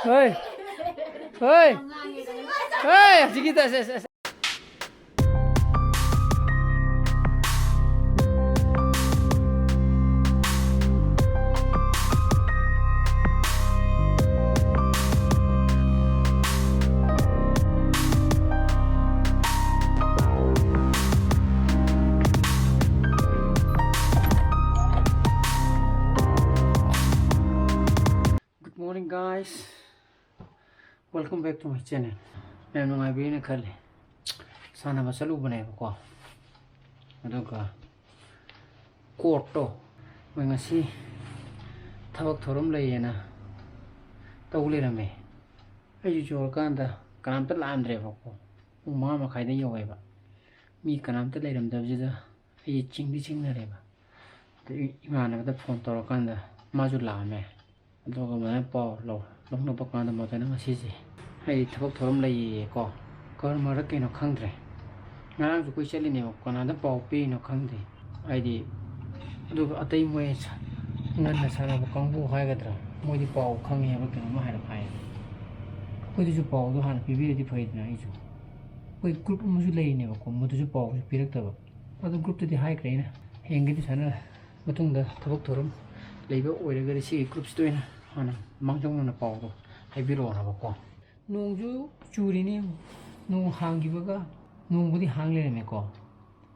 Hey, hey, hey, chiquita, Good morning, guys. Welcome back to my channel. I'm going to be in a curly. Sana masalu banay ko. Ano ka? Korto. May ngasi tawag thorom lay na. Tawli na me. Ay jujur kanda kanam ta lam dre ko. Uma ma khai dai yoi ba. Mi kanam ta lay ram da jida. Ay ching na re ba. Te imana da phone tor kanda ma ju la me. Ado ko ma pa lo no pa kanda ma ta na ngasi ji. Ay tawag thorom lay ko. Ko ma ra ke no khang dre. Ngang ju ko cheli ne ko na da pa pi no khang de. Ai di adu atai moe ngan na sara ba kang bu hai ga dra. Moi di pa khang ye ba ke ma hai ra phai. Ko di ju pa do han pi bi di phai na ai ju. Ko group mu ju lei ne ba ko mu ju pa ju pi rak ta ba. Adu group ti hai kre na. Heng gi di sana matung da tawag thorom lei ba oi ra ga si group sto na. Hana mang jong na pa do. Hai bi ro na ba ko. Nong ju churi ni nong hang gi ba ga nong bu di hang le me ko.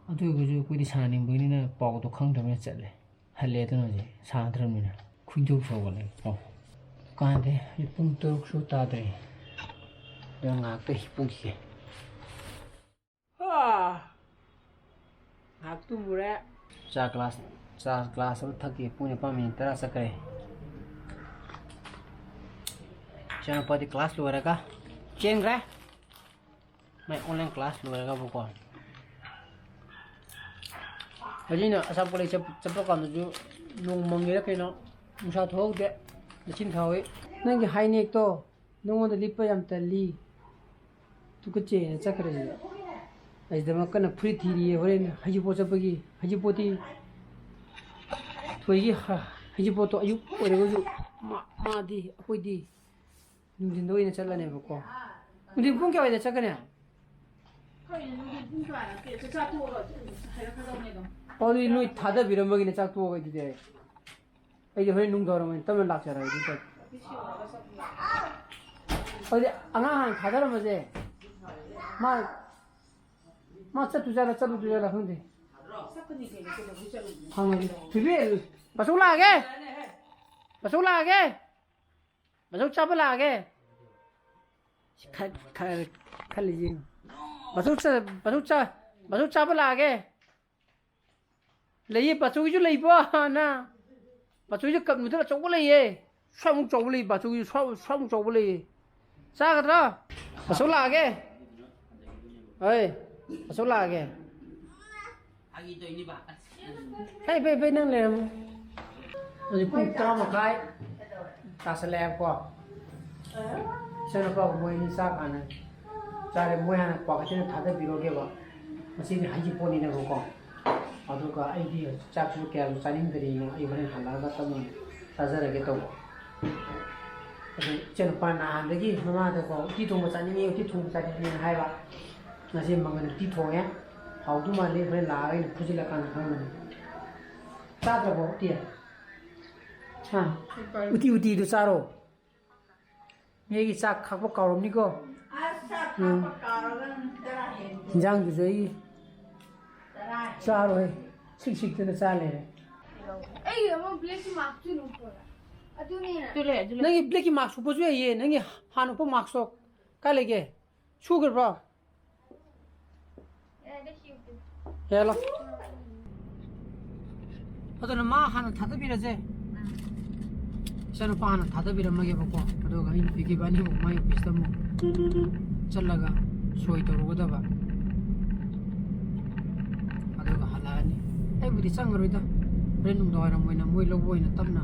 Adu go ju ko di sa ni bu ni na pa do khang da me chat le. Hale to no je sa dhram ni na. Khu ju so le ko. Ka de pung to su ta de. Da nga te pung ki. Ngak tu mu re. Cha class ab thak ki pung pa min tara sa kare. Chana pa di class lo ra ka. Chen ra. Mai online class lo ra ka bu ko. Hajina asam pole chapro kam ju nong mangira ke no musa thok de lechin thawi nang gi hai nek to nong da lipa yam tali tu ko che chakre ai da ma kana free thiri horen haji po chapagi haji poti thoi gi haji po to ayu ore go ju ma di akoi di nung doi na chala ne ko ndi pung kya da chakane 어디 누이 다다 비름먹이네 짝 두어가 이제 이제 허리 농 더러면 떠면 낙자라 이제 어디 앙앙 가다라면서 마차 두자라 짜루 두자라 근데 방금 비비 마솔라게 마솔 잡을라게 칼리지 마솔 잡을라게 lấy bà chú chú lấy bữa na bà chú chú cầm nữa là cháu có lấy gì xong cháu lấy bà chú xong cháu lấy sao cái đó bà số là cái ơi bà số là cái hay về năng làm rồi cũng cao một cái ta sẽ làm qua xem nó có mùi như sao cả này ra để mùi hàng quả cái chuyện thà được video kia vào mà xin hai chục poni này không có aduga idea chak su kya saning dri no ai bane hala ga tam sajara ge to chen pa na de gi mama de ko ti thong sa ni ti thong sa ni hai ba na se mangan ti thong ya hau tu ma le bane la ai phuji la kan khang ni ta da bo ti ha uti du sa ro ye gi chak khak bo kaw ni ko sak khak bo kaw ro dara he jang du joi rồi xích cho nó xa lên ấy mà black mark chứ không phải à tôi này nè nãy black mark số bao nhiêu vậy nãy hàn phong mark số cái này cái sugar bro hello 어떤 마 하나 다들 비라제 저는 파 하나 다들 비라 먹여 보고 그리고 이게 많이 뭐 많이 비슷한 뭐 잘라가 소이 들어오다 봐 aduga halani ai budi changaroida renung doira moina moi lo boina tamna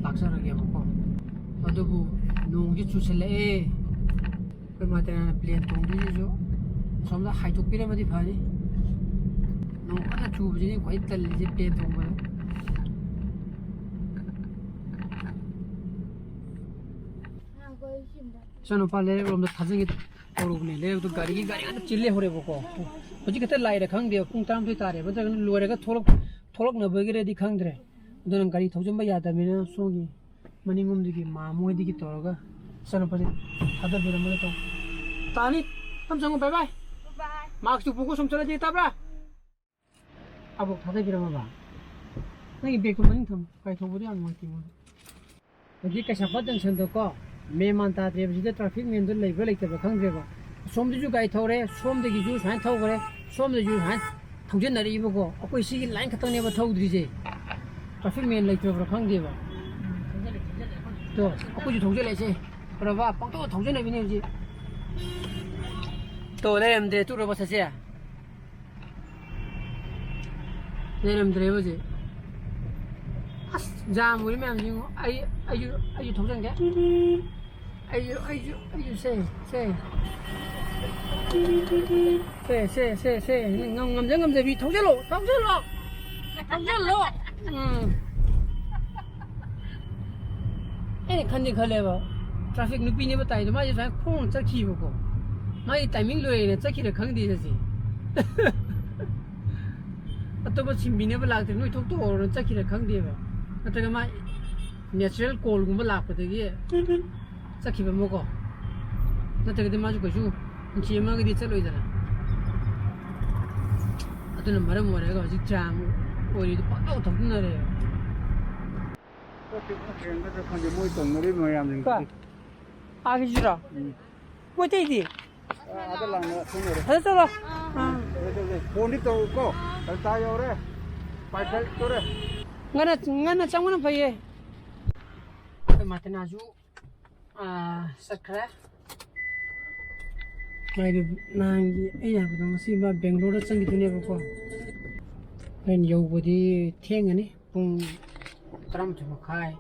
laksara ge bako adubu nong ji chusele e ko matana plane tong di jo somla haiduk pira madi phani nong ana chu bji ni khoi tal ji plane tong ba Sano pale from the Tazing Orubne, live to Gari Chile Horebo. But you get a light a country of Pungkao to Tare, but then Lorega Tolok Nabagre di country. Don't carry Tojumbayata, Mina, Songi, Manimum di Mamu di Toroga, Sano Pale, other Biramoto. Tani, come on, bye bye. Marks to focus on Toladi Tabra. About Tata Biramaba. They bake momentum, quite over the unwanted. The Dicas of Button sent the call. Memanta, the traffic men don't like relative of country. Some the Jugai Tore, some the Jews hand Tore, some the Jews hand Togenari Ivogo. Okay, see, Lankaton never told DJ. Traffic men like over country. So, what you told you, let's say, but about Togen of energy. To let him there to Robosasia. Let him drive it. Jam will man, are you talking? Are you say, ngâm gì vì thấu chết lộ. Cái này khăn gì khơi lệ vào, traffic nước pin như vậy thì mai phải không chắc khi vào, mai timing lười này chắc khi là khăn đi là gì. Atau macam bini belak tu, noi tok orang cakap kira khang dia. Atau kama natural coal gumba lap tu dia. Cakap kira muka. Nanti kita maju ke situ, macam mana kita cakap itu lah. Atau nama orang kalau macam jam, orang itu patau tak benar dia. Kau, agak jura. Kau tahu ini? Ada lah, Ada tu lah. Poni tu kau, tahu orang, pasal tu orang. Ngana cakap mana payah? Kita mati naju, sekarang. Mai nangi, ayah betul masih bah Bangalore cang gitu ni apa? Main jauh bodi tiang ni, pun teram cuma kai.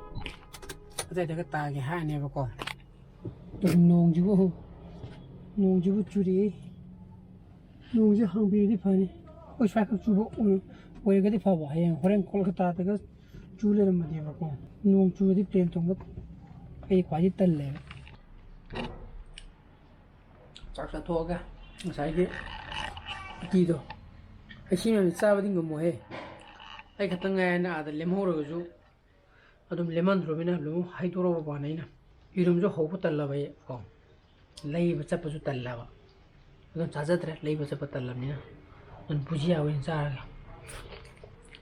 Ada dekat tagi hai ni apa? Tu nong juga curi, nong juga hampir di mana? Oh saya kat cuba, oh yang kat apa? Yang orang Kolkata dekat curi ramai dia apa? Nong curi di plane tu mat, ayah kuaji tel. Chắc là thua cả, sai cái gì đó, cái gì mà sao vậy ngầm mồi, cái cái thằng này nó làm hồ rồi chứ, adum lemon rồi mình làm hay đồ rồi bao này nè, irum cho hậu bút là vậy, còn lấy bớt chấp bớt là vậy, adum sao vậy đấy, lấy bớt chấp bớt là nè, mình bùji ao in sao cái,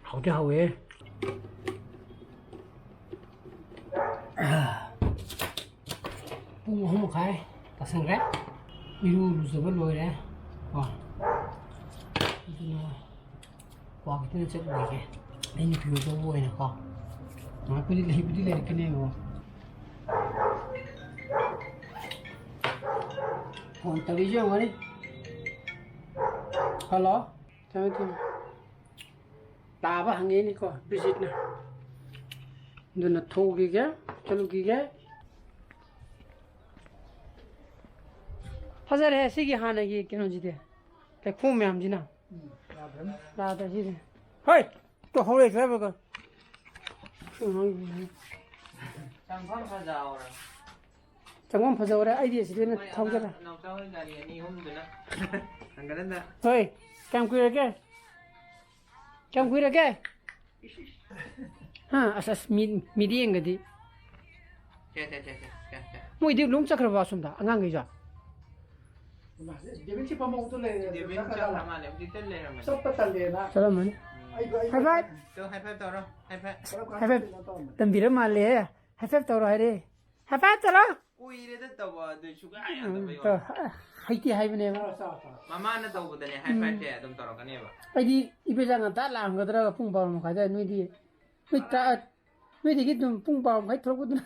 hậu cho hậu ấy, bung không khai, ta sang rét. Iru lusuh loi dah, wah, itu na, wah kita nak cakap lagi, ini piu tu boleh nak kau, nak pilih lagi kena wah, phone tadi je mana? Hello, macam tu, tak apa hangi ni kau, visit na, tu nak thau gigi, calo gigi. हजार है ऐसे की खाने की क्यों जीते क्या खूब में हम जीना रात है जीते हाय तो हो रहे थे बगर चंगम फंसा हो रहा है आइडिया से ना थाव जरा हाय काम कुछ रखे हाँ असस मीडियम गदी मुझे लूँग चक्र वासुम था अंगांग गया Dia sih pamau tu le. Dia cakap lama le, kita le ramai. Cepat le lah. Salam mana? High five. Tu high five tau orang, high five. High five. Tembira malah. High five tau orang ni. High five cakap. Ui, dia tahu bahawa tu suka ayam tu. Tu high ti high mana? Mama na tahu betul ni high five dia, tu tahu orang ni apa? Aji ibu jangan tak lah, angkat terus Pungkao muka je, ni di, ni di kita Pungkao muka terus tu,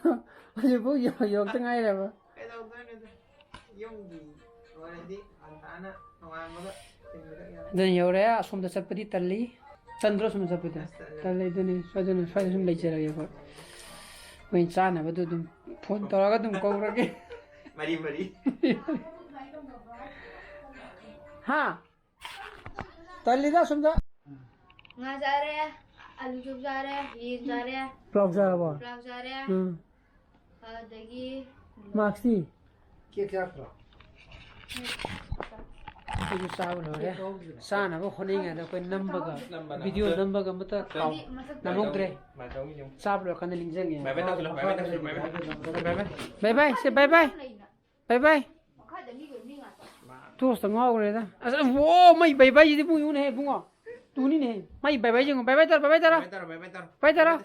aje bu yo tengah ni apa? Kita tahu kan itu, yang di Di antara orang mana dan ya orang asam dah seperti tali, cendera semua seperti tali itu ni, suatu semua leceh lagi apa? Main sana betul tu, phone teraga tu kau lagi. Mari. Ha, tali dah semua. Ngazare, alu jare, yin jare, Plug jara apa? plak jare, dagi Maxi. Cake chapra. Itu sabu loh ya. Sana bu khoni nggak ada kau Nambaga video Nambaga mata kau namung dre. Sabu loh kan lingjang ya. Bye bye say bye bye bye bye. Tuh setengah orang dah. Asal wow mai bye bye jadi bunyi ni bunga. Tu ni ni mai bye bye jeng bye bye tar bye bye tar. Bye tar. Bye tar.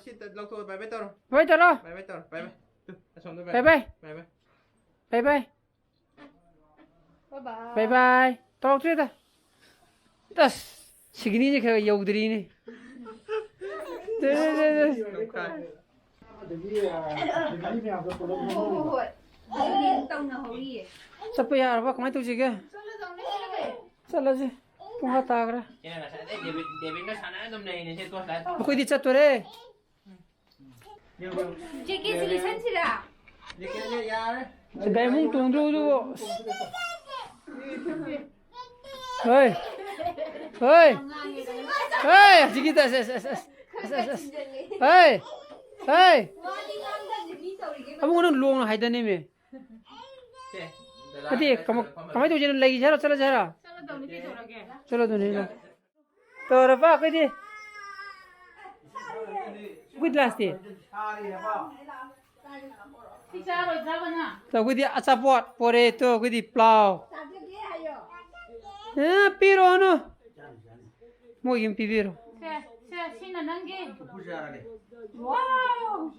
Bye bye. Bye bye. Bye bye. Tolong tu dah. Tas segini je kau jauh dari ni. Siapa ya? Apa kau tu juga? Salah je. Pungkao tak ada. Aku di chat tu re. Jadi silisan sih dah. Sedai mung tunggu tu. Hei, hei, hei, jigita ses. Hei, hei. Kamu kan luang lah haidan ni me. Tadi kamu tu jangan lagi jara, cala jara. Cala tu ni lah. Tu apa kau ni? Good last day. Tu kau di asapot, pore tu kau di plow. Piro no. Mau yang piro. Sina nange. Wow.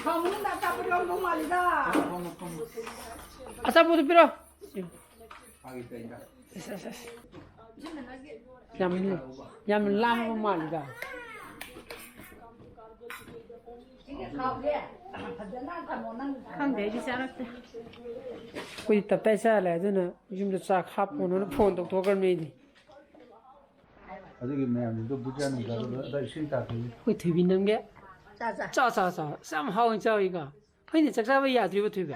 Kamu nak tak perlu rumah dah. Asapot piro. Jam lama mal dah. Khang để đi sao đó. Kau tập tay sao lại tu na, chúng ta sao khắp một nó phone tộc thua con mình đi. Ada gimana yang tu bukan negara dari cinta tu. Kau thay bin nam ke? Sao, somehow anh sao iga. Kau ni cakap apa ya tu ibu tu ibu.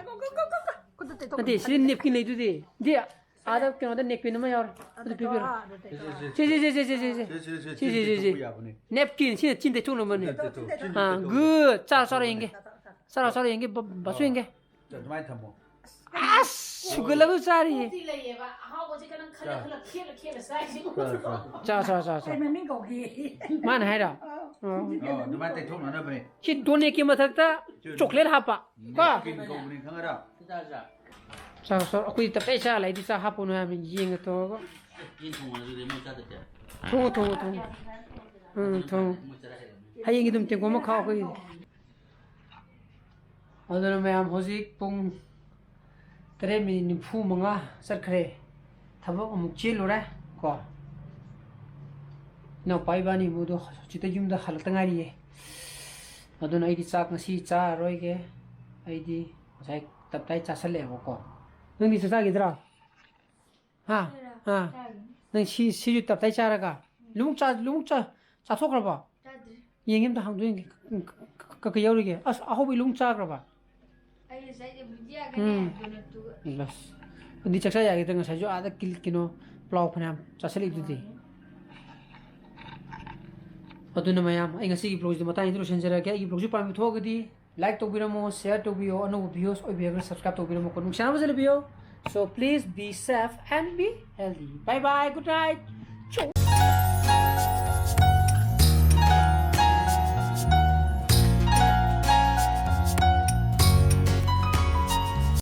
Nanti sini nepkin lagi tu deh. Dia ada kena ada nepkin nama ya. Tu pipir. Si. Nepkin sini cinta tu nama ni. Good. Cara yang ke, basu yang ke. Macam mana? As, suka lagu cari. Cara. Mana ada? Oh, macam tu mana beri? Si dunia kita macam coklat apa? Kah? Cara. Aku itu pesa lah. Itu sah apa nuh kami jeng itu. Tunggu. Hai yang itu mungkin kamu kau aku. Ada nama Hosik Pung. Teremi ni fu manga sarkre. Thabo amuk chilu ra ko. No pai bani mudo chita jumda halatangari ye. Aduna idi sak ngasi cha roi ge. Idi sai taptai cha sale ko. Nang ni sa gidra. Ha. Nang si ju taptai cha ra ka. Lumuk cha cha thokra ba. Yengem da hangdu yeng ka yau ge. As aho bi lung cha ra ba. Ilas. Di cak saya kita nggak saja ada kino plau penam casel itu di. Atu nama yang ingat sih plau itu mata itu senjata kayak plau itu paling tua gede. Like to biro, share to biro, anu videos, or biar subscribe to biro, konung channel masih lebih. So please be safe and be healthy. Bye bye. Good night.